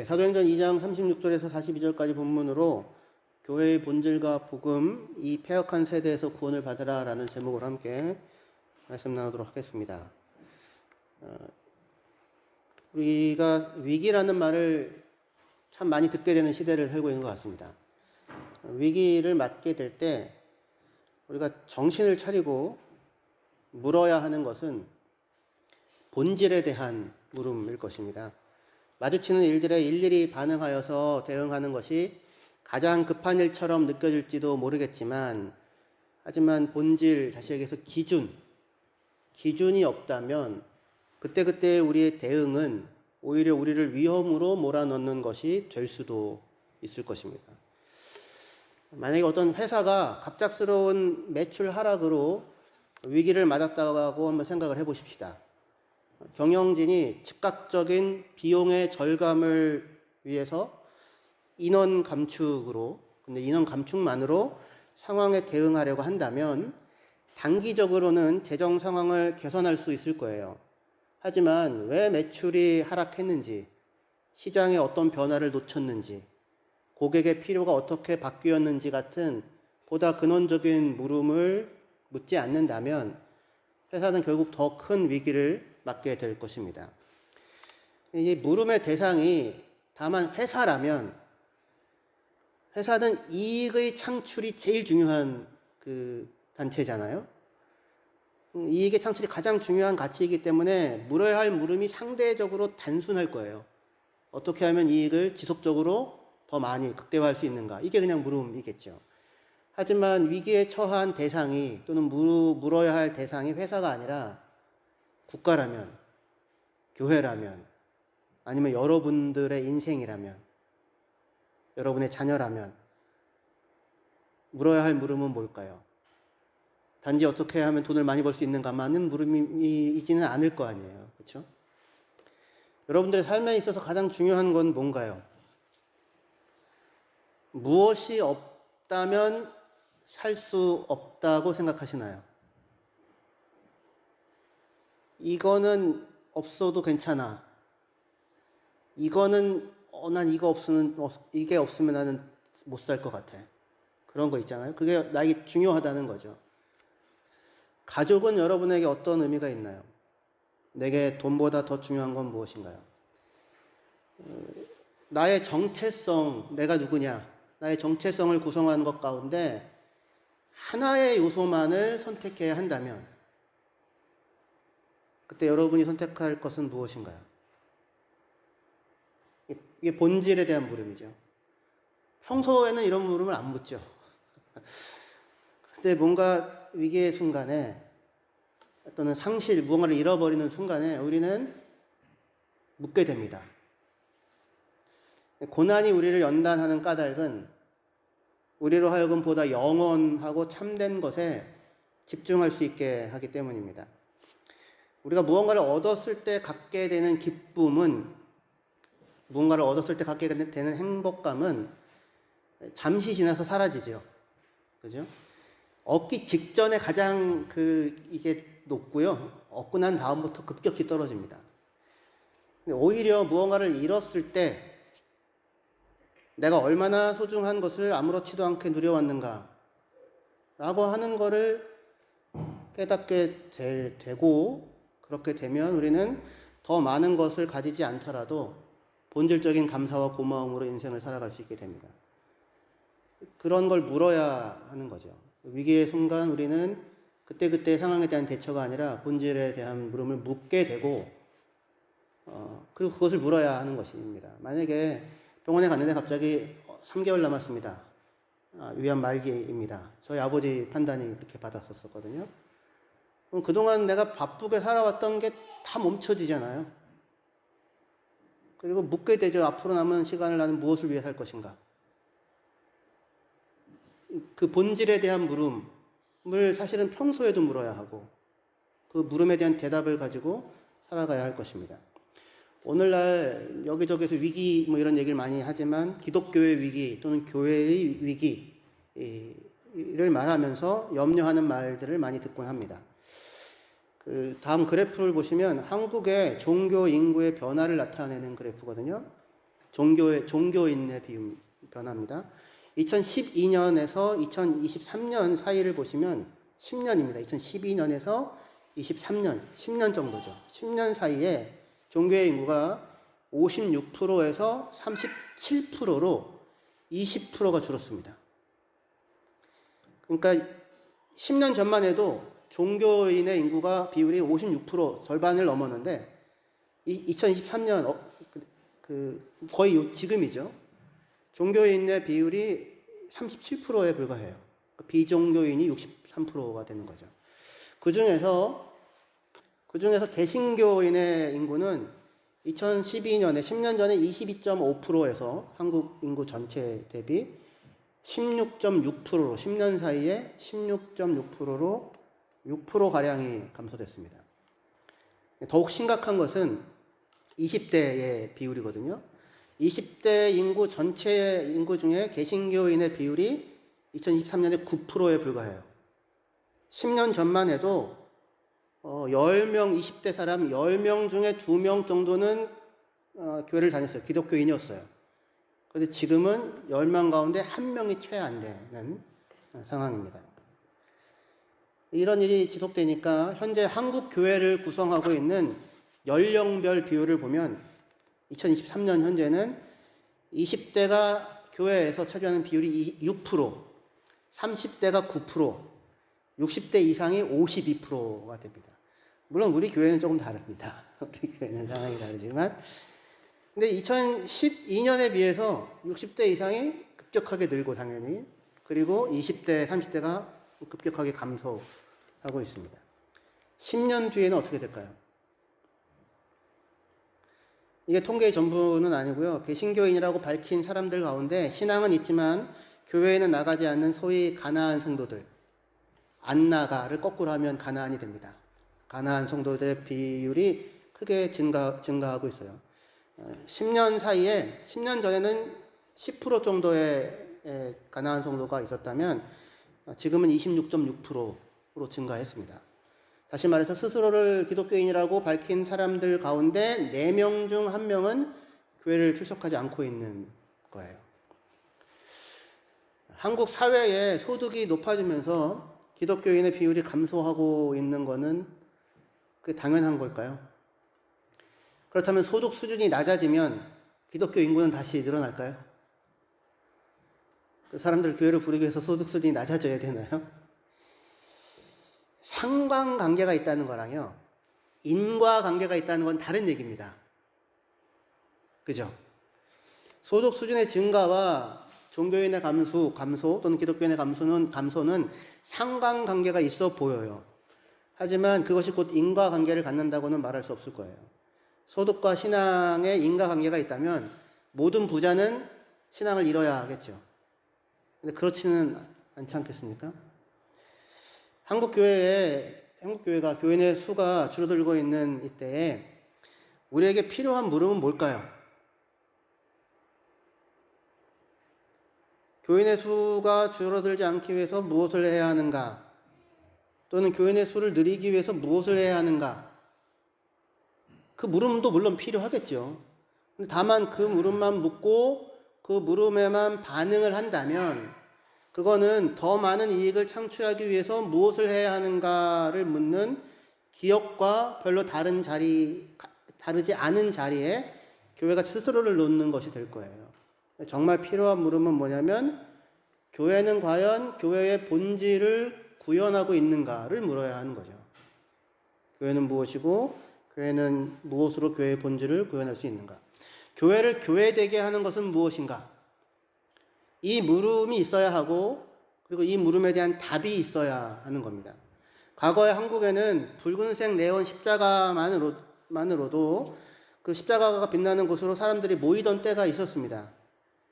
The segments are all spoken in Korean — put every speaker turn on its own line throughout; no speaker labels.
사도행전 2장 36절에서 42절까지 본문으로 교회의 본질과 복음, 이 패역한 세대에서 구원을 받으라 라는 제목으로 함께 말씀 나누도록 하겠습니다. 우리가 위기라는 말을 참 많이 듣게 되는 시대를 살고 있는 것 같습니다. 위기를 맞게 될 때 우리가 정신을 차리고 물어야 하는 것은 본질에 대한 물음일 것입니다. 마주치는 일들에 일일이 반응하여서 대응하는 것이 가장 급한 일처럼 느껴질지도 모르겠지만, 하지만 본질, 다시 얘기해서 기준이 없다면 그때그때 우리의 대응은 오히려 우리를 위험으로 몰아넣는 것이 될 수도 있을 것입니다. 만약에 어떤 회사가 갑작스러운 매출 하락으로 위기를 맞았다고 한번 생각을 해보십시다. 경영진이 즉각적인 비용의 절감을 위해서 인원 감축만으로 상황에 대응하려고 한다면 단기적으로는 재정 상황을 개선할 수 있을 거예요. 하지만 왜 매출이 하락했는지, 시장에 어떤 변화를 놓쳤는지, 고객의 필요가 어떻게 바뀌었는지 같은 보다 근원적인 물음을 묻지 않는다면 회사는 결국 더 큰 위기를 맞게 될 것입니다. 이 물음의 대상이 다만 회사라면, 회사는 이익의 창출이 제일 중요한 단체잖아요. 이익의 창출이 가장 중요한 가치이기 때문에 물어야 할 물음이 상대적으로 단순할 거예요. 어떻게 하면 이익을 지속적으로 더 많이 극대화할 수 있는가? 이게 그냥 물음이겠죠. 하지만 위기에 처한 대상이, 또는 물어야 할 대상이 회사가 아니라 국가라면, 교회라면, 아니면 여러분들의 인생이라면, 여러분의 자녀라면 물어야 할 물음은 뭘까요? 단지 어떻게 하면 돈을 많이 벌 수 있는가만은 물음이지는 않을 거 아니에요. 그렇죠? 여러분들의 삶에 있어서 가장 중요한 건 뭔가요? 무엇이 없다면 살 수 없다고 생각하시나요? 이거는 없어도 괜찮아. 이거는 난 이게 없으면 나는 못 살 것 같아. 그런 거 있잖아요. 그게 나에게 중요하다는 거죠. 가족은 여러분에게 어떤 의미가 있나요? 내게 돈보다 더 중요한 건 무엇인가요? 나의 정체성, 내가 누구냐, 나의 정체성을 구성하는 것 가운데 하나의 요소만을 선택해야 한다면 그때 여러분이 선택할 것은 무엇인가요? 이게 본질에 대한 물음이죠. 평소에는 이런 물음을 안 묻죠. 그때 뭔가 위기의 순간에, 또는 무언가를 잃어버리는 순간에 우리는 묻게 됩니다. 고난이 우리를 연단하는 까닭은 우리로 하여금 보다 영원하고 참된 것에 집중할 수 있게 하기 때문입니다. 우리가 무언가를 얻었을 때 갖게 되는 기쁨은, 무언가를 얻었을 때 갖게 되는 행복감은 잠시 지나서 사라지죠. 그죠? 얻기 직전에 가장 이게 높고요. 얻고 난 다음부터 급격히 떨어집니다. 근데 오히려 무언가를 잃었을 때 내가 얼마나 소중한 것을 아무렇지도 않게 누려왔는가 라고 하는 거를 깨닫게 되고, 그렇게 되면 우리는 더 많은 것을 가지지 않더라도 본질적인 감사와 고마움으로 인생을 살아갈 수 있게 됩니다. 그런 걸 물어야 하는 거죠. 위기의 순간 우리는 그때그때 상황에 대한 대처가 아니라 본질에 대한 물음을 묻게 되고, 그리고 그것을 물어야 하는 것입니다. 만약에 병원에 갔는데 갑자기 3개월 남았습니다. 위암 말기입니다. 저희 아버지 판단이 그렇게 받았었거든요. 그럼 그동안 내가 바쁘게 살아왔던 게 다 멈춰지잖아요. 그리고 묻게 되죠. 앞으로 남은 시간을 나는 무엇을 위해 살 것인가? 그 본질에 대한 물음을 사실은 평소에도 물어야 하고, 그 물음에 대한 대답을 가지고 살아가야 할 것입니다. 오늘날 여기저기서 위기 이런 얘기를 많이 하지만 기독교의 위기 또는 교회의 위기를 말하면서 염려하는 말들을 많이 듣곤 합니다. 다음 그래프를 보시면 한국의 종교 인구의 변화를 나타내는 그래프거든요. 종교인의 변화입니다. 2012년에서 2023년 사이를 보시면 10년입니다. 2012년에서 23년, 10년 정도죠. 10년 사이에 종교의 인구가 56%에서 37%로 20%가 줄었습니다. 그러니까 10년 전만 해도 종교인의 인구가 비율이 56% 절반을 넘었는데 2023년 거의 지금이죠. 종교인의 비율이 37%에 불과해요. 비종교인이 63%가 되는 거죠. 그 중에서 개신교인의 인구는 2012년에 10년 전에 22.5%에서 한국 인구 전체 대비 16.6%로 10년 사이에 16.6%로 6%가량이 감소됐습니다. 더욱 심각한 것은 20대의 비율이거든요. 20대 인구 전체 인구 중에 개신교인의 비율이 2023년에 9%에 불과해요. 10년 전만 해도 10명, 20대 사람 10명 중에 2명 정도는 교회를 다녔어요. 기독교인이었어요. 그런데 지금은 10명 가운데 1명이 채 안 되는 상황입니다. 이런 일이 지속되니까 현재 한국 교회를 구성하고 있는 연령별 비율을 보면 2023년 현재는 20대가 교회에서 차지하는 비율이 6%, 30대가 9%, 60대 이상이 52%가 됩니다. 물론 우리 교회는 조금 다릅니다. 우리 교회는 상황이 다르지만 근데 2012년에 비해서 60대 이상이 급격하게 늘고 당연히 그리고 20대, 30대가 급격하게 감소하고 있습니다. 10년 뒤에는 어떻게 될까요? 이게 통계의 전부는 아니고요. 개신교인이라고 밝힌 사람들 가운데 신앙은 있지만 교회에는 나가지 않는 소위 가나안 성도들, 안 나가를 거꾸로 하면 가나안이 됩니다. 가나안 성도들의 비율이 크게 증가하고 있어요. 10년 사이에 10년 전에는 10% 정도의 가나안 성도가 있었다면 지금은 26.6%로 증가했습니다. 다시 말해서 스스로를 기독교인이라고 밝힌 사람들 가운데 4명 중 1명은 교회를 출석하지 않고 있는 거예요. 한국 사회의 소득이 높아지면서 기독교인의 비율이 감소하고 있는 것은 그게 당연한 걸까요? 그렇다면 소득 수준이 낮아지면 기독교 인구는 다시 늘어날까요? 그 사람들 교회를 부르기 위해서 소득 수준이 낮아져야 되나요? 상관관계가 있다는 거랑요, 인과관계가 있다는 건 다른 얘기입니다. 그죠? 소득 수준의 증가와 종교인의 감소 또는 기독교인의 감소는 상관관계가 있어 보여요. 하지만 그것이 곧 인과관계를 갖는다고는 말할 수 없을 거예요. 소득과 신앙에 인과관계가 있다면 모든 부자는 신앙을 잃어야 하겠죠. 근데 그렇지는 않지 않겠습니까? 한국 교회가 교인의 수가 줄어들고 있는 이때에 우리에게 필요한 물음은 뭘까요? 교인의 수가 줄어들지 않기 위해서 무엇을 해야 하는가? 또는 교인의 수를 늘리기 위해서 무엇을 해야 하는가? 그 물음도 물론 필요하겠죠. 다만 그 물음만 묻고 그 물음에만 반응을 한다면 그거는 더 많은 이익을 창출하기 위해서 무엇을 해야 하는가를 묻는 기업과 별로 다르지 않은 자리에 교회가 스스로를 놓는 것이 될 거예요. 정말 필요한 물음은 뭐냐면 교회는 과연 교회의 본질을 구현하고 있는가를 물어야 하는 거죠. 교회는 무엇이고 교회는 무엇으로 교회의 본질을 구현할 수 있는가? 교회를 교회되게 하는 것은 무엇인가? 이 물음이 있어야 하고 그리고 이 물음에 대한 답이 있어야 하는 겁니다. 과거의 한국에는 붉은색 네온 십자가만으로도 그 십자가가 빛나는 곳으로 사람들이 모이던 때가 있었습니다.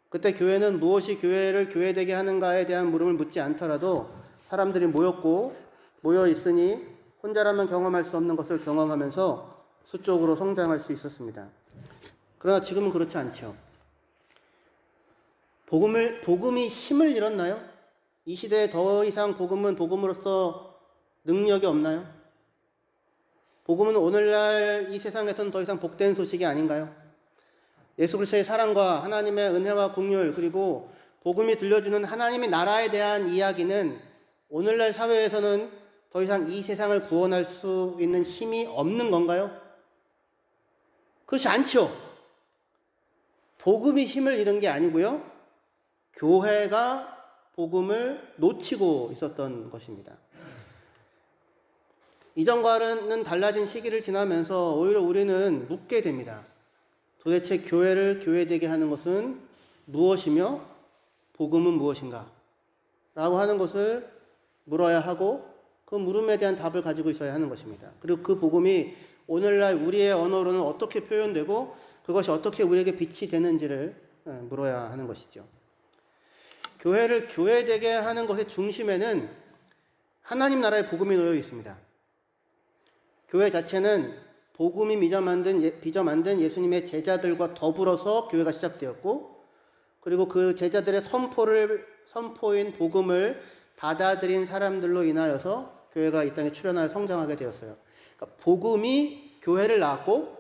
그때 교회는 무엇이 교회를 교회되게 하는가에 대한 물음을 묻지 않더라도 사람들이 모여 있으니 혼자라면 경험할 수 없는 것을 경험하면서 수적으로 성장할 수 있었습니다. 그러나 지금은 그렇지 않죠. 복음이 힘을 잃었나요? 이 시대에 더 이상 복음은 복음으로서 능력이 없나요? 복음은 오늘날 이 세상에서는 더 이상 복된 소식이 아닌가요? 예수 그리스도의 사랑과 하나님의 은혜와 긍휼 그리고 복음이 들려주는 하나님의 나라에 대한 이야기는 오늘날 사회에서는 더 이상 이 세상을 구원할 수 있는 힘이 없는 건가요? 그렇지 않죠. 복음이 힘을 잃은 게 아니고요. 교회가 복음을 놓치고 있었던 것입니다. 이전과는 달라진 시기를 지나면서 오히려 우리는 묻게 됩니다. 도대체 교회를 교회되게 하는 것은 무엇이며 복음은 무엇인가? 라고 하는 것을 물어야 하고 그 물음에 대한 답을 가지고 있어야 하는 것입니다. 그리고 그 복음이 오늘날 우리의 언어로는 어떻게 표현되고 그것이 어떻게 우리에게 빛이 되는지를 물어야 하는 것이죠. 교회를 교회되게 하는 것의 중심에는 하나님 나라의 복음이 놓여 있습니다. 교회 자체는 복음이 빚어 만든 예수님의 제자들과 더불어서 교회가 시작되었고 그리고 그 제자들의 선포인 복음을 받아들인 사람들로 인하여서 교회가 이 땅에 출현하여 성장하게 되었어요. 그러니까 복음이 교회를 낳았고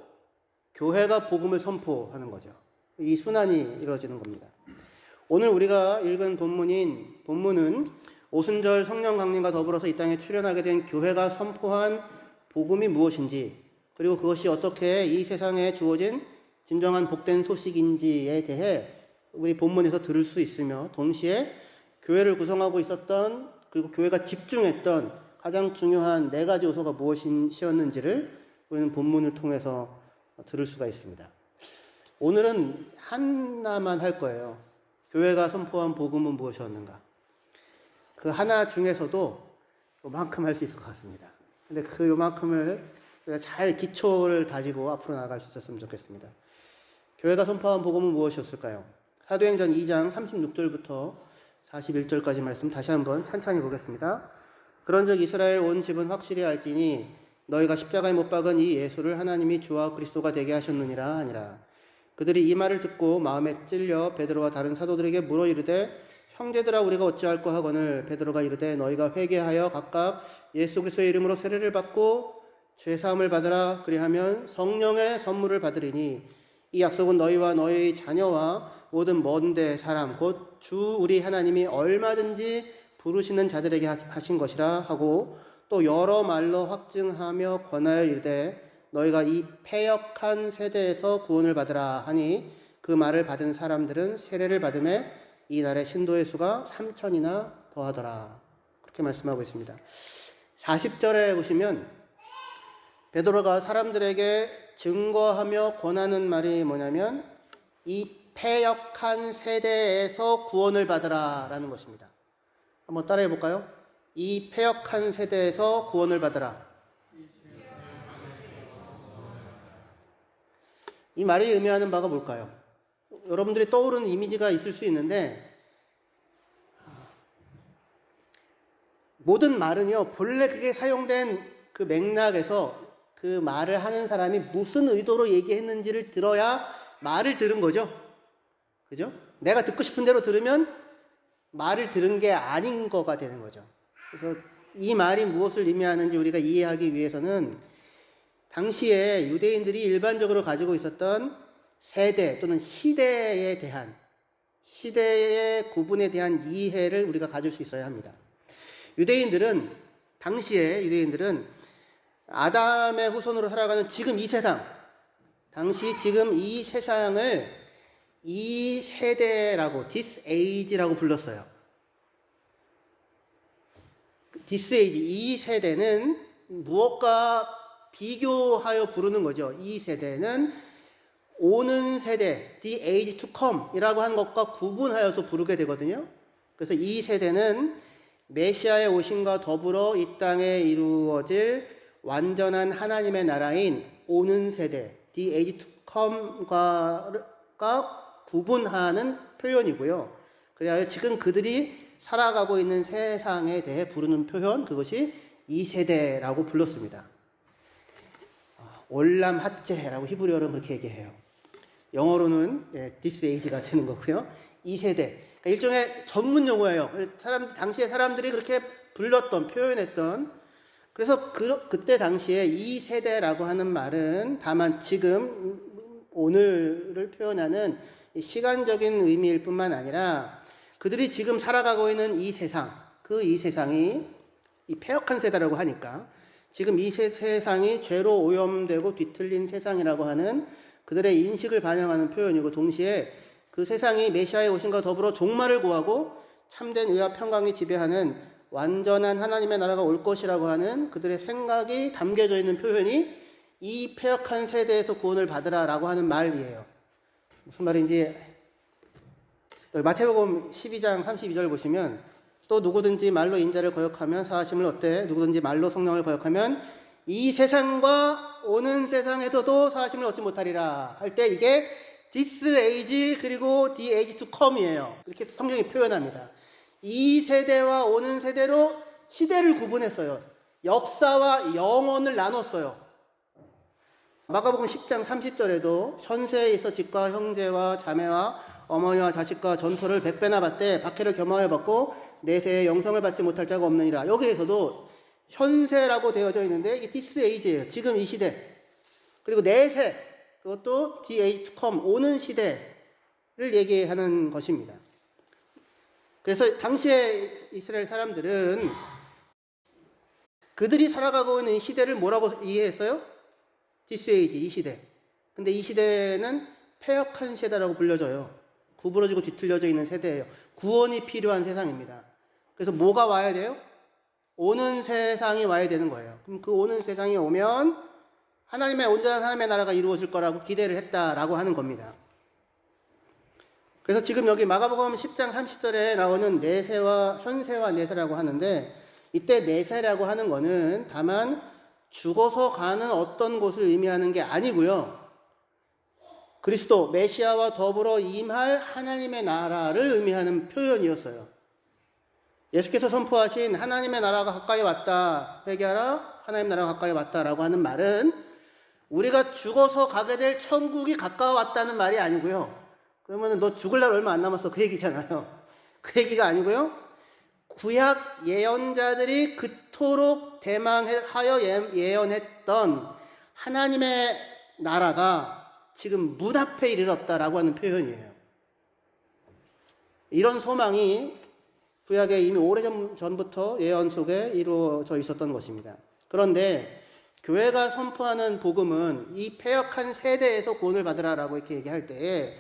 교회가 복음을 선포하는 거죠. 이 순환이 이루어지는 겁니다. 오늘 우리가 읽은 본문은 오순절 성령 강림과 더불어서 이 땅에 출현하게 된 교회가 선포한 복음이 무엇인지 그리고 그것이 어떻게 이 세상에 주어진 진정한 복된 소식인지에 대해 우리 본문에서 들을 수 있으며 동시에 교회를 구성하고 있었던 그리고 교회가 집중했던 가장 중요한 4가지 요소가 무엇이었는지를 우리는 본문을 통해서 들을 수가 있습니다. 오늘은 하나만 할 거예요. 교회가 선포한 복음은 무엇이었는가. 그 하나 중에서도 요만큼 할 수 있을 것 같습니다. 근데 그 요만큼을 우리가 잘 기초를 다지고 앞으로 나아갈 수 있었으면 좋겠습니다. 교회가 선포한 복음은 무엇이었을까요? 사도행전 2장 36절부터 41절까지 말씀 다시 한번 찬찬히 보겠습니다. 그런즉 이스라엘 온 집은 확실히 알지니 너희가 십자가에 못 박은 이 예수를 하나님이 주와 그리스도가 되게 하셨느니라 하니라. 그들이 이 말을 듣고 마음에 찔려 베드로와 다른 사도들에게 물어 이르되 형제들아 우리가 어찌할꼬 하거늘 베드로가 이르되 너희가 회개하여 각각 예수 그리스도의 이름으로 세례를 받고 죄사함을 받으라. 그리하면 성령의 선물을 받으리니 이 약속은 너희와 너희 자녀와 모든 먼데 사람 곧 주 우리 하나님이 얼마든지 부르시는 자들에게 하신 것이라 하고 또 여러 말로 확증하며 권하여 이르되 너희가 이 패역한 세대에서 구원을 받으라 하니 그 말을 받은 사람들은 세례를 받음에 이날의 신도의 수가 3,000이나 더하더라. 그렇게 말씀하고 있습니다. 40절에 보시면 베드로가 사람들에게 증거하며 권하는 말이 뭐냐면 이 패역한 세대에서 구원을 받으라 라는 것입니다. 한번 따라해 볼까요? 이 패역한 세대에서 구원을 받으라. 이 말이 의미하는 바가 뭘까요? 여러분들이 떠오르는 이미지가 있을 수 있는데 모든 말은요 본래 그게 사용된 그 맥락에서 그 말을 하는 사람이 무슨 의도로 얘기했는지를 들어야 말을 들은 거죠. 그죠? 내가 듣고 싶은 대로 들으면 말을 들은 게 아닌 거가 되는 거죠. 그래서 이 말이 무엇을 의미하는지 우리가 이해하기 위해서는 당시에 유대인들이 일반적으로 가지고 있었던 세대 또는 시대의 구분에 대한 이해를 우리가 가질 수 있어야 합니다. 당시에 유대인들은 아담의 후손으로 살아가는 지금 이 세상, 지금 이 세상을 이 세대라고, this age라고 불렀어요. this age, 이 세대는 무엇과 비교하여 부르는 거죠. 이 세대는 오는 세대, the age to come 이라고 하는 것과 구분하여서 부르게 되거든요. 그래서 이 세대는 메시아의 오심과 더불어 이 땅에 이루어질 완전한 하나님의 나라인 오는 세대, the age to come과 구분하는 표현이고요. 그래야 지금 그들이 살아가고 있는 세상에 대해 부르는 표현, 그것이 이 세대라고 불렀습니다. 올람 핫제라고 히브리어로 그렇게 얘기해요. 영어로는 this age가 되는 거고요. 이 세대. 그러니까 일종의 전문 용어예요. 당시에 사람들이 그렇게 불렀던, 표현했던. 그래서 그때 당시에 이 세대라고 하는 말은 다만 지금 오늘을 표현하는 시간적인 의미일 뿐만 아니라 그들이 지금 살아가고 있는 이 세상, 이 세상이 이 패역한 세대라고 하니까 지금 이 세상이 죄로 오염되고 뒤틀린 세상이라고 하는 그들의 인식을 반영하는 표현이고, 동시에 그 세상이 메시아의 오심과 더불어 종말을 고하고 참된 의와 평강이 지배하는 완전한 하나님의 나라가 올 것이라고 하는 그들의 생각이 담겨져 있는 표현이 이 패역한 세대에서 구원을 받으라라고 하는 말이에요. 무슨 말인지 마태복음 12장 32절 보시면, 또 누구든지 말로 인자를 거역하면 사하심을 얻되 누구든지 말로 성령을 거역하면 이 세상과 오는 세상에서도 사하심을 얻지 못하리라 할 때, 이게 this age 그리고 the age to come이에요. 이렇게 성경이 표현합니다. 이 세대와 오는 세대로 시대를 구분했어요. 역사와 영원을 나눴어요. 마가복음 10장 30절에도 현세에 있어 집과 형제와 자매와 어머니와 자식과 전토를 100배나 받되 박해를 겸하여 받고 내세에 영성을 받지 못할 자가 없느니라. 여기에서도 현세라고 되어져 있는데 이게 this age예요. 지금 이 시대. 그리고 내세, 그것도 the age to come, 오는 시대를 얘기하는 것입니다. 그래서 당시에 이스라엘 사람들은 그들이 살아가고 있는 이 시대를 뭐라고 이해했어요? this age, 이 시대. 근데 이 시대는 패역한 세대라고 불려져요. 구부러지고 뒤틀려져 있는 세대예요. 구원이 필요한 세상입니다. 그래서 뭐가 와야 돼요? 오는 세상이 와야 되는 거예요. 그럼 그 오는 세상이 오면 하나님의 온전한 하나님의 나라가 이루어질 거라고 기대를 했다라고 하는 겁니다. 그래서 지금 여기 마가복음 10장 30절에 나오는 내세와 현세와 내세라고 하는데, 이때 내세라고 하는 거는 다만 죽어서 가는 어떤 곳을 의미하는 게 아니고요. 그리스도 메시아와 더불어 임할 하나님의 나라를 의미하는 표현이었어요. 예수께서 선포하신 하나님의 나라가 가까이 왔다, 회개하라, 하나님의 나라가 가까이 왔다라고 하는 말은 우리가 죽어서 가게 될 천국이 가까워왔다는 말이 아니고요. 그러면 너 죽을 날 얼마 안 남았어, 그 얘기잖아요. 그 얘기가 아니고요. 구약 예언자들이 그토록 대망하여 예언했던 하나님의 나라가 지금 문 앞에 이르렀다라고 하는 표현이에요. 이런 소망이 구약에 이미 오래전부터 예언 속에 이루어져 있었던 것입니다. 그런데 교회가 선포하는 복음은 이 패역한 세대에서 구원을 받으라라고 이렇게 얘기할 때에,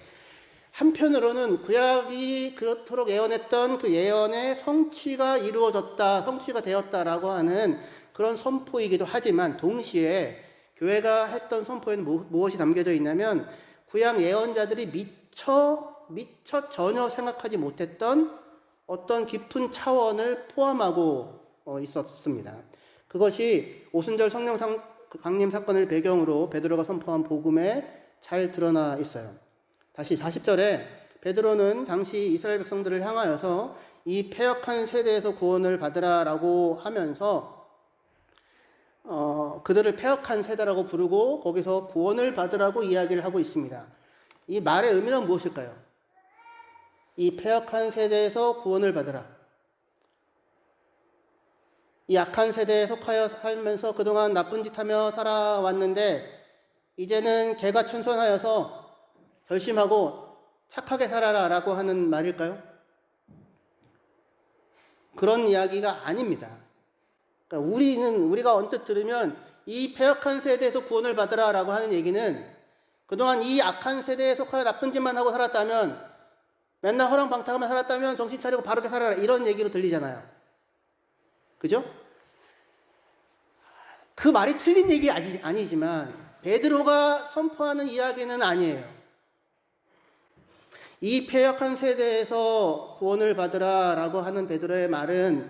한편으로는 구약이 그렇도록 예언했던 그 예언의 성취가 이루어졌다, 성취가 되었다라고 하는 그런 선포이기도 하지만, 동시에 교회가 했던 선포에는 무엇이 담겨져 있냐면, 구약 예언자들이 미처 전혀 생각하지 못했던 어떤 깊은 차원을 포함하고 있었습니다. 그것이 오순절 성령 강림 사건을 배경으로 베드로가 선포한 복음에 잘 드러나 있어요. 다시 40절에 베드로는 당시 이스라엘 백성들을 향하여서 이 패역한 세대에서 구원을 받으라라고 하면서 그들을 패역한 세대라고 부르고 거기서 구원을 받으라고 이야기를 하고 있습니다. 이 말의 의미는 무엇일까요? 이 패역한 세대에서 구원을 받으라. 이 악한 세대에 속하여 살면서 그동안 나쁜 짓 하며 살아왔는데 이제는 개가천선하여서 결심하고 착하게 살아라 라고 하는 말일까요? 그런 이야기가 아닙니다. 그러니까 우리가 언뜻 들으면 이 패역한 세대에서 구원을 받으라 라고 하는 얘기는, 그동안 이 악한 세대에 속하여 나쁜 짓만 하고 살았다면, 맨날 허랑방탕하며 살았다면 정신 차리고 바르게 살아라, 이런 얘기로 들리잖아요. 그죠? 그 말이 틀린 얘기 아니지만 베드로가 선포하는 이야기는 아니에요. 이 패역한 세대에서 구원을 받으라 라고 하는 베드로의 말은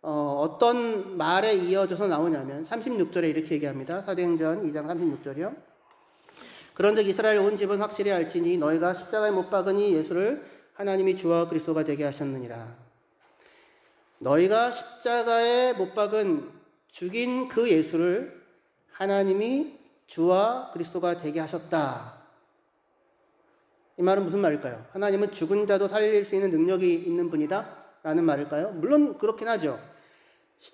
어떤 말에 이어져서 나오냐면 36절에 이렇게 얘기합니다. 사도행전 2장 36절이요. 그런즉 이스라엘 온 집은 확실히 알지니 너희가 십자가에 못 박으니 예수를 하나님이 주와 그리스도가 되게 하셨느니라. 너희가 십자가에 못 박은 죽인 그 예수를 하나님이 주와 그리스도가 되게 하셨다. 이 말은 무슨 말일까요? 하나님은 죽은 자도 살릴 수 있는 능력이 있는 분이다 라는 말일까요? 물론 그렇긴 하죠.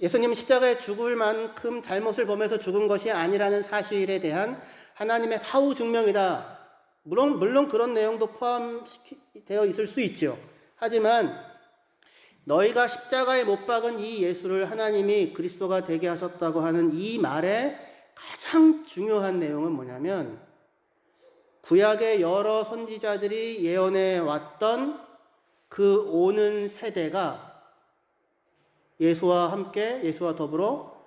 예수님은 십자가에 죽을 만큼 잘못을 범해서 죽은 것이 아니라는 사실에 대한 하나님의 사후 증명이다 물론 그런 내용도 포함되어 있을 수 있죠. 하지만 너희가 십자가에 못 박은 이 예수를 하나님이 그리스도가 되게 하셨다고 하는 이 말의 가장 중요한 내용은 뭐냐면 구약의 여러 선지자들이 예언해 왔던 그 오는 세대가 예수와 함께 예수와 더불어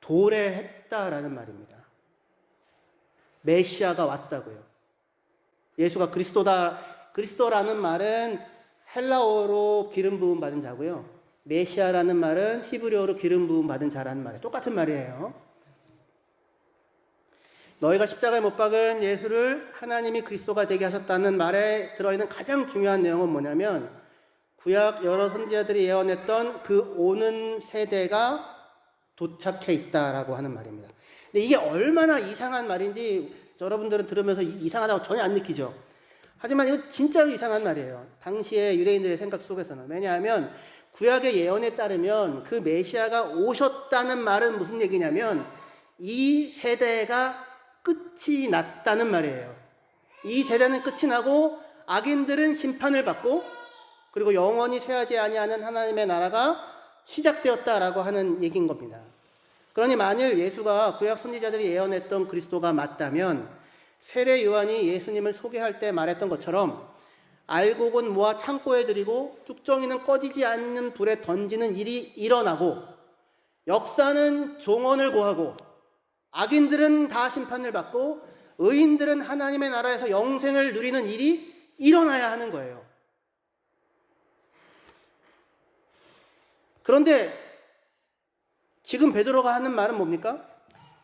도래했다라는 말입니다. 메시아가 왔다고요. 예수가 그리스도라는 말은 헬라어로 기름 부음 받은 자고요. 메시아라는 말은 히브리어로 기름 부음 받은 자라는 말이에요. 똑같은 말이에요. 너희가 십자가에 못 박은 예수를 하나님이 그리스도가 되게 하셨다는 말에 들어있는 가장 중요한 내용은 뭐냐면 구약 여러 선지자들이 예언했던 그 오는 세대가 도착해 있다라고 하는 말입니다. 근데 이게 얼마나 이상한 말인지 여러분들은 들으면서 이상하다고 전혀 안 느끼죠. 하지만 이건 진짜로 이상한 말이에요. 당시의 유대인들의 생각 속에서는. 왜냐하면 구약의 예언에 따르면 그 메시아가 오셨다는 말은 무슨 얘기냐면 이 세대가 끝이 났다는 말이에요. 이 세대는 끝이 나고 악인들은 심판을 받고 그리고 영원히 쇠하지 아니하는 하나님의 나라가 시작되었다라고 하는 얘기인 겁니다. 그러니 만일 예수가 구약 선지자들이 예언했던 그리스도가 맞다면 세례 요한이 예수님을 소개할 때 말했던 것처럼 알곡은 모아 창고에 들이고 쭉정이는 꺼지지 않는 불에 던지는 일이 일어나고 역사는 종언을 고하고 악인들은 다 심판을 받고 의인들은 하나님의 나라에서 영생을 누리는 일이 일어나야 하는 거예요. 그런데 지금 베드로가 하는 말은 뭡니까?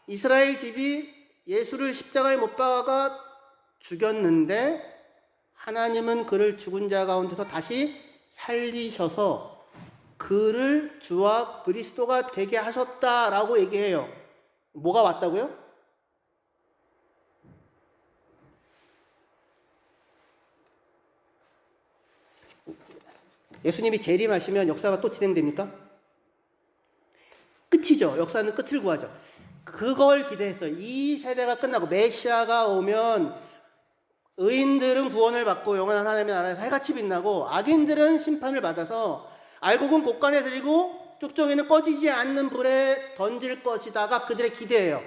이스라엘 집이 예수를 십자가에 못 박아 죽였는데 하나님은 그를 죽은 자 가운데서 다시 살리셔서 그를 주와 그리스도가 되게 하셨다라고 얘기해요. 뭐가 왔다고요? 예수님이 재림하시면 역사가 또 진행됩니까? 끝이죠. 역사는 끝을 구하죠. 그걸 기대했어요. 이 세대가 끝나고 메시아가 오면 의인들은 구원을 받고 영원한 하나님의 나라에서 해같이 빛나고 악인들은 심판을 받아서 알곡은 곳간에 들이고 쭉정이는 꺼지지 않는 불에 던질 것이다가 그들의 기대예요.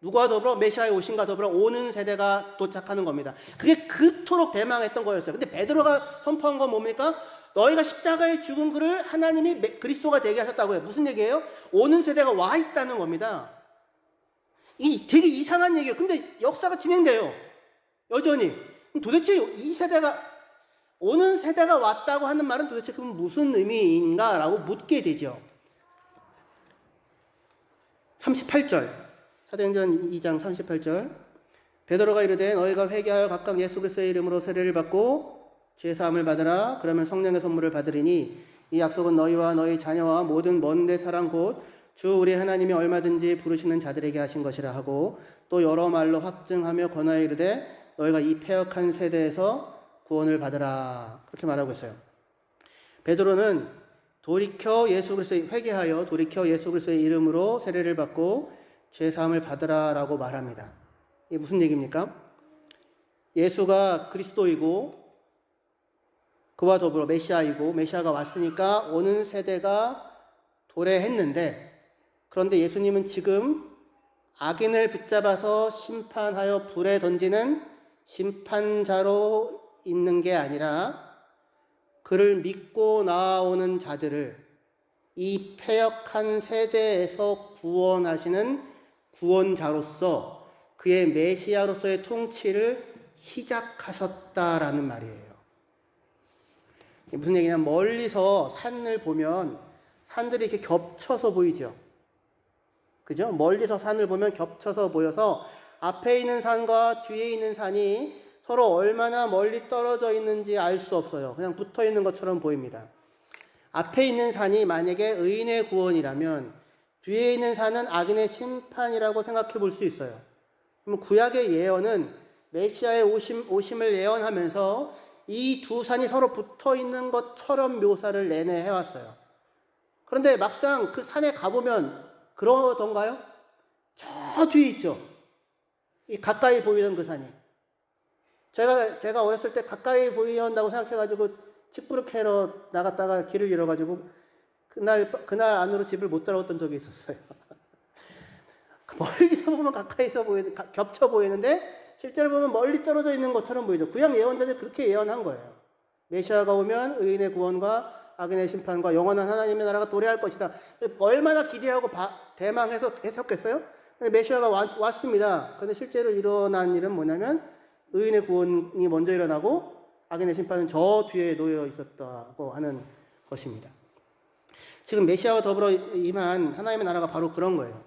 누가 더불어 메시아의 오심과 더불어 오는 세대가 도착하는 겁니다. 그게 그토록 대망했던 거였어요. 근데 베드로가 선포한 건 뭡니까? 너희가 십자가에 죽은 그를 하나님이 그리스도가 되게 하셨다고요. 무슨 얘기예요? 오는 세대가 와 있다는 겁니다. 이 되게 이상한 얘기예요. 근데 역사가 진행돼요. 여전히. 도대체 이 세대가 오는 세대가 왔다고 하는 말은 도대체 그럼 무슨 의미인가라고 묻게 되죠. 38절 사도행전 2장 38절 베드로가 이르되 너희가 회개하여 각각 예수 그리스도의 이름으로 세례를 받고 죄사함을 받으라. 그러면 성령의 선물을 받으리니 이 약속은 너희와 너희 자녀와 모든 먼데 사람 곧 주 우리 하나님이 얼마든지 부르시는 자들에게 하신 것이라 하고 또 여러 말로 확증하며 권하여 이르되 너희가 이 패역한 세대에서 구원을 받으라. 그렇게 말하고 있어요. 베드로는 회개하여 돌이켜 예수 그리스도의 이름으로 세례를 받고 죄사함을 받으라라고 말합니다. 이게 무슨 얘기입니까? 예수가 그리스도이고 그와 더불어 메시아이고 메시아가 왔으니까 오는 세대가 도래했는데 그런데 예수님은 지금 악인을 붙잡아서 심판하여 불에 던지는 심판자로 있는 게 아니라 그를 믿고 나아오는 자들을 이 패역한 세대에서 구원하시는 구원자로서 그의 메시아로서의 통치를 시작하셨다라는 말이에요. 무슨 얘기냐면 멀리서 산을 보면 산들이 이렇게 겹쳐서 보이죠. 그죠? 멀리서 산을 보면 겹쳐서 보여서 앞에 있는 산과 뒤에 있는 산이 서로 얼마나 멀리 떨어져 있는지 알 수 없어요. 그냥 붙어 있는 것처럼 보입니다. 앞에 있는 산이 만약에 의인의 구원이라면 뒤에 있는 산은 악인의 심판이라고 생각해 볼 수 있어요. 그럼 구약의 예언은 메시아의 오심을 예언하면서 이 두 산이 서로 붙어 있는 것처럼 묘사를 내내 해왔어요. 그런데 막상 그 산에 가보면 그러던가요? 저 뒤에 있죠. 이 가까이 보이던 그 산이. 제가 어렸을 때 가까이 보여야 한다고 생각해가지고 칡부르 캐러 나갔다가 길을 잃어가지고 그날 안으로 집을 못 들어갔던 적이 있었어요. 멀리서 보면 가까이서 겹쳐 보이는데 실제로 보면 멀리 떨어져 있는 것처럼 보이죠. 구약 예언자들이 그렇게 예언한 거예요. 메시아가 오면 의인의 구원과 악인의 심판과 영원한 하나님의 나라가 도래할 것이다. 얼마나 기대하고 대망해서 했었겠어요? 메시아가 왔습니다. 그런데 실제로 일어난 일은 뭐냐면 의인의 구원이 먼저 일어나고 악인의 심판은 저 뒤에 놓여 있었다고 하는 것입니다. 지금 메시아와 더불어 임한 하나님의 나라가 바로 그런 거예요.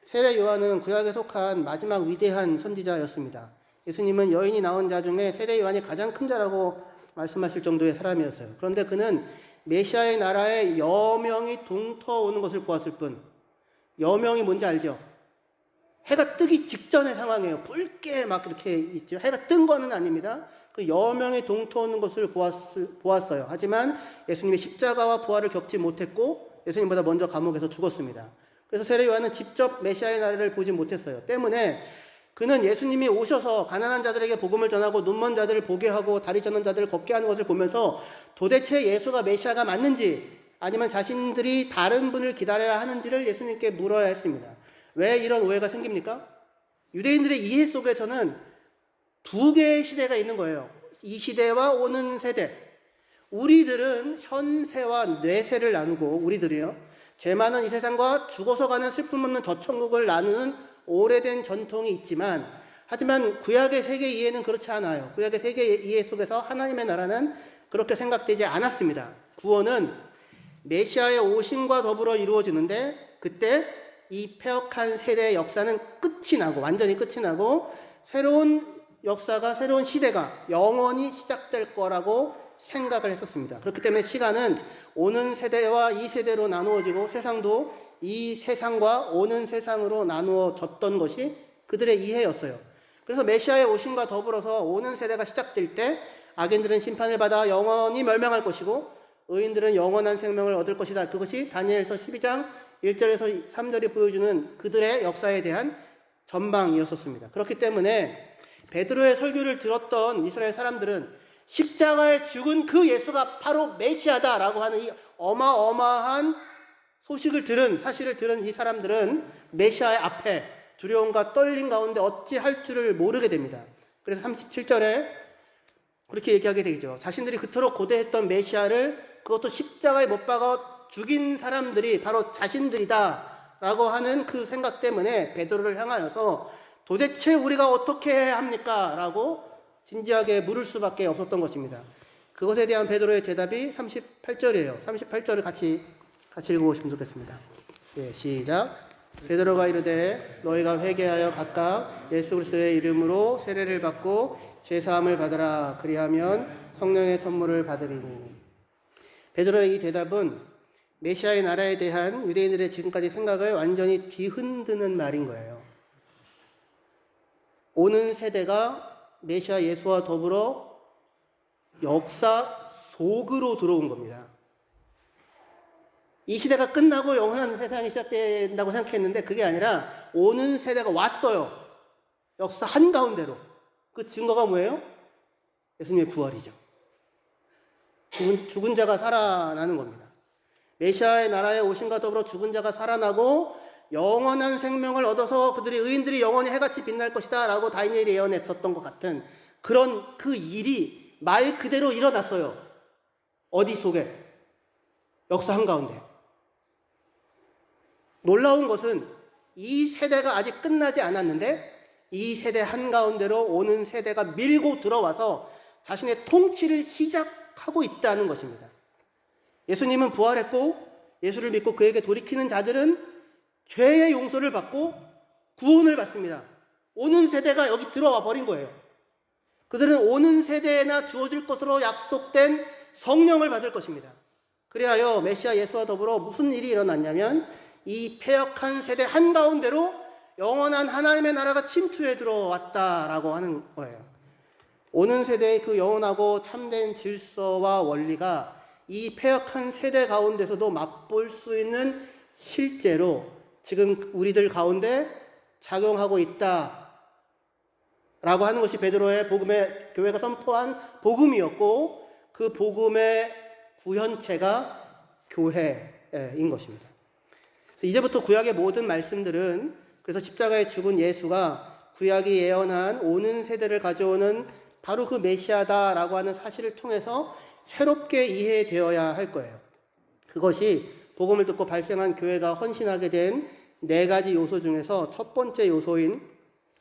세례 요한은 구약에 속한 마지막 위대한 선지자였습니다. 예수님은 여인이 낳은 자 중에 세례 요한이 가장 큰 자라고 말씀하실 정도의 사람이었어요. 그런데 그는 메시아의 나라에 여명이 동터오는 것을 보았을 뿐, 여명이 뭔지 알죠? 해가 뜨기 직전의 상황이에요. 붉게 막 이렇게 있죠. 해가 뜬 거는 아닙니다. 그 여명이 동터오는 것을 보았어요. 하지만 예수님의 십자가와 부활을 겪지 못했고 예수님보다 먼저 감옥에서 죽었습니다. 그래서 세례 요한은 직접 메시아의 나라를 보지 못했어요. 때문에 그는 예수님이 오셔서 가난한 자들에게 복음을 전하고 눈먼 자들을 보게 하고 다리 저는 자들을 걷게 하는 것을 보면서 도대체 예수가 메시아가 맞는지 아니면 자신들이 다른 분을 기다려야 하는지를 예수님께 물어야 했습니다. 왜 이런 오해가 생깁니까? 유대인들의 이해 속에서는 두 개의 시대가 있는 거예요. 이 시대와 오는 세대. 우리들은 현세와 뇌세를 나누고 우리들이요. 죄 많은 이 세상과 죽어서 가는 슬픔 없는 저 천국을 나누는 오래된 전통이 있지만 하지만 구약의 세계 이해는 그렇지 않아요. 구약의 세계 이해 속에서 하나님의 나라는 그렇게 생각되지 않았습니다. 구원은 메시아의 오심과 더불어 이루어지는데 그때 이 폐역한 세대의 역사는 끝이 나고 완전히 끝이 나고 새로운 역사가 새로운 시대가 영원히 시작될 거라고 생각을 했었습니다. 그렇기 때문에 시간은 오는 세대와 이 세대로 나누어지고 세상도 이 세상과 오는 세상으로 나누어졌던 것이 그들의 이해였어요. 그래서 메시아의 오심과 더불어서 오는 세대가 시작될 때 악인들은 심판을 받아 영원히 멸망할 것이고 의인들은 영원한 생명을 얻을 것이다. 그것이 다니엘서 12장 1절에서 3절이 보여주는 그들의 역사에 대한 전망이었었습니다. 그렇기 때문에 베드로의 설교를 들었던 이스라엘 사람들은 십자가에 죽은 그 예수가 바로 메시아다라고 하는 이 어마어마한 사실을 들은 이 사람들은 메시아의 앞에 두려움과 떨림 가운데 어찌할 줄을 모르게 됩니다. 그래서 37절에 그렇게 얘기하게 되죠. 자신들이 그토록 고대했던 메시아를 그것도 십자가에 못 박아 죽인 사람들이 바로 자신들이다 라고 하는 그 생각 때문에 베드로를 향하여서 도대체 우리가 어떻게 해야 합니까? 라고 진지하게 물을 수밖에 없었던 것입니다. 그것에 대한 베드로의 대답이 38절이에요. 38절을 같이 읽어보시면 좋겠습니다. 예, 시작. 베드로가 이르되 너희가 회개하여 각각 예수 그리스도의 이름으로 세례를 받고 죄사함을 받으라. 그리하면 성령의 선물을 받으리니. 베드로의 이 대답은 메시아의 나라에 대한 유대인들의 지금까지 생각을 완전히 뒤흔드는 말인 거예요. 오는 세대가 메시아 예수와 더불어 역사 속으로 들어온 겁니다. 이 시대가 끝나고 영원한 세상이 시작된다고 생각했는데 그게 아니라 오는 세대가 왔어요. 역사 한가운데로. 그 증거가 뭐예요? 예수님의 부활이죠. 죽은 자가 살아나는 겁니다. 메시아의 나라에 오심과 더불어 죽은 자가 살아나고 영원한 생명을 얻어서 의인들이 영원히 해같이 빛날 것이다 라고 다니엘이 예언했었던 것 같은 그런 그 일이 말 그대로 일어났어요. 어디 속에? 역사 한가운데. 놀라운 것은 이 세대가 아직 끝나지 않았는데 이 세대 한가운데로 오는 세대가 밀고 들어와서 자신의 통치를 시작하고 있다는 것입니다. 예수님은 부활했고 예수를 믿고 그에게 돌이키는 자들은 죄의 용서를 받고 구원을 받습니다. 오는 세대가 여기 들어와 버린 거예요. 그들은 오는 세대에나 주어질 것으로 약속된 성령을 받을 것입니다. 그리하여 메시아 예수와 더불어 무슨 일이 일어났냐면 이 패역한 세대 한가운데로 영원한 하나님의 나라가 침투해 들어왔다라고 하는 거예요. 오는 세대의 그 영원하고 참된 질서와 원리가 이 패역한 세대 가운데서도 맛볼 수 있는 실제로 지금 우리들 가운데 작용하고 있다라고 라고 하는 것이 베드로의 복음의 교회가 선포한 복음이었고 그 복음의 구현체가 교회인 것입니다. 그래서 이제부터 구약의 모든 말씀들은 그래서 십자가에 죽은 예수가 구약이 예언한 오는 세대를 가져오는 바로 그 메시아다라고 하는 사실을 통해서 새롭게 이해되어야 할 거예요. 그것이 복음을 듣고 발생한 교회가 헌신하게 된 네 가지 요소 중에서 첫 번째 요소인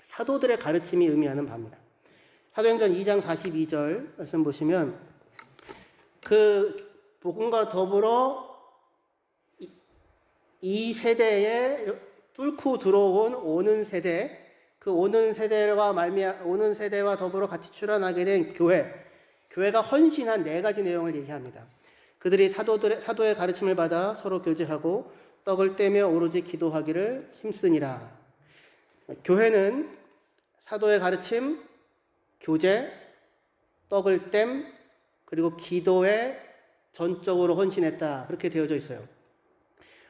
사도들의 가르침이 의미하는 바입니다. 사도행전 2장 42절 말씀 보시면 그 복음과 더불어 이 세대에 뚫고 들어온 오는 세대, 그 오는 세대와 더불어 같이 출현하게 된 교회가 헌신한 네 가지 내용을 얘기합니다. 그들이 사도의 가르침을 받아 서로 교제하고 떡을 떼며 오로지 기도하기를 힘쓰니라. 교회는 사도의 가르침, 교제, 떡을 땜, 그리고 기도에 전적으로 헌신했다. 그렇게 되어져 있어요.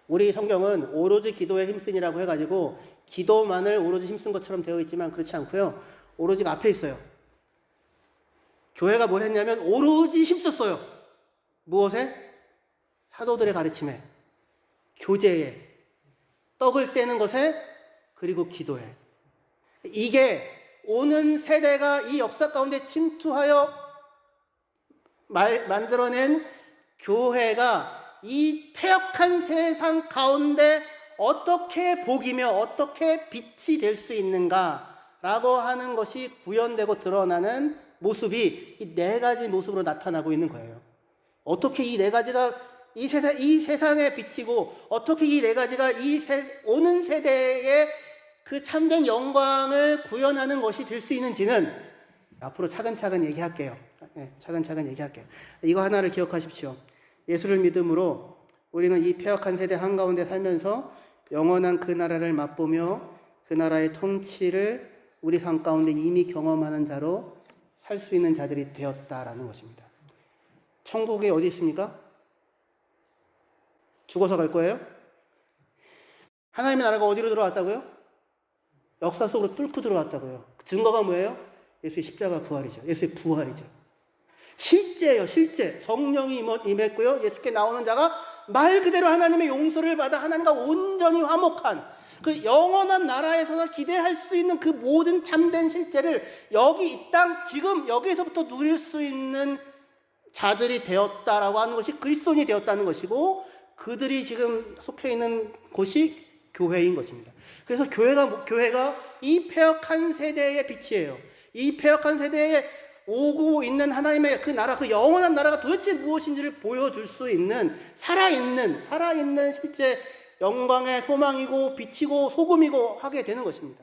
우리 성경은 오로지 기도에 힘쓰니라고 해가지고 기도만을 오로지 힘쓴 것처럼 되어 있지만 그렇지 않고요. 오로지가 앞에 있어요. 교회가 뭘 했냐면 오로지 힘썼어요. 무엇에? 사도들의 가르침에, 교제에, 떡을 떼는 것에, 그리고 기도에. 이게 오는 세대가 이 역사 가운데 침투하여 만들어낸 교회가 이 패역한 세상 가운데 어떻게 복이며 어떻게 빛이 될 수 있는가라고 하는 것이 구현되고 드러나는 모습이 이 네 가지 모습으로 나타나고 있는 거예요. 어떻게 이 네 가지가 이 세상에 비치고 어떻게 이 네 가지가 오는 세대의 그 참된 영광을 구현하는 것이 될 수 있는지는 앞으로 차근차근 얘기할게요. 차근차근 얘기할게요. 이거 하나를 기억하십시오. 예수를 믿음으로 우리는 이 패역한 세대 한가운데 살면서 영원한 그 나라를 맛보며 그 나라의 통치를 우리 삶 가운데 이미 경험하는 자로 살 수 있는 자들이 되었다라는 것입니다. 천국이 어디 있습니까? 죽어서 갈 거예요? 하나님의 나라가 어디로 들어왔다고요? 역사 속으로 뚫고 들어왔다고요. 증거가 뭐예요? 예수의 십자가 부활이죠. 예수의 부활이죠. 실제예요. 실제. 성령이 임했고요. 예수께 나오는 자가 말 그대로 하나님의 용서를 받아 하나님과 온전히 화목한 그 영원한 나라에서나 기대할 수 있는 그 모든 참된 실제를 여기 이 땅 지금 여기에서부터 누릴 수 있는 자들이 되었다라고 하는 것이 그리스도인이 되었다는 것이고 그들이 지금 속해 있는 곳이 교회인 것입니다. 그래서 교회가 이 패역한 세대의 빛이에요. 이 패역한 세대에 오고 있는 하나님의 그 나라, 그 영원한 나라가 도대체 무엇인지를 보여줄 수 있는 살아있는 실제 영광의 소망이고 빛이고 소금이고 하게 되는 것입니다.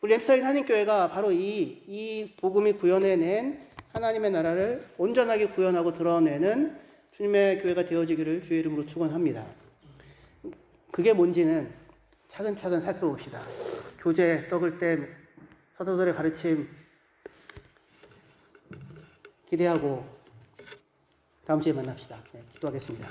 우리 랩사인 한인교회가 바로 이 복음이 구현해낸 하나님의 나라를 온전하게 구현하고 드러내는 주님의 교회가 되어지기를 주의 이름으로 축원합니다. 그게 뭔지는 차근차근 살펴봅시다. 교제, 떡을 땜, 사도들의 가르침 기대하고 다음 주에 만납시다. 기도하겠습니다.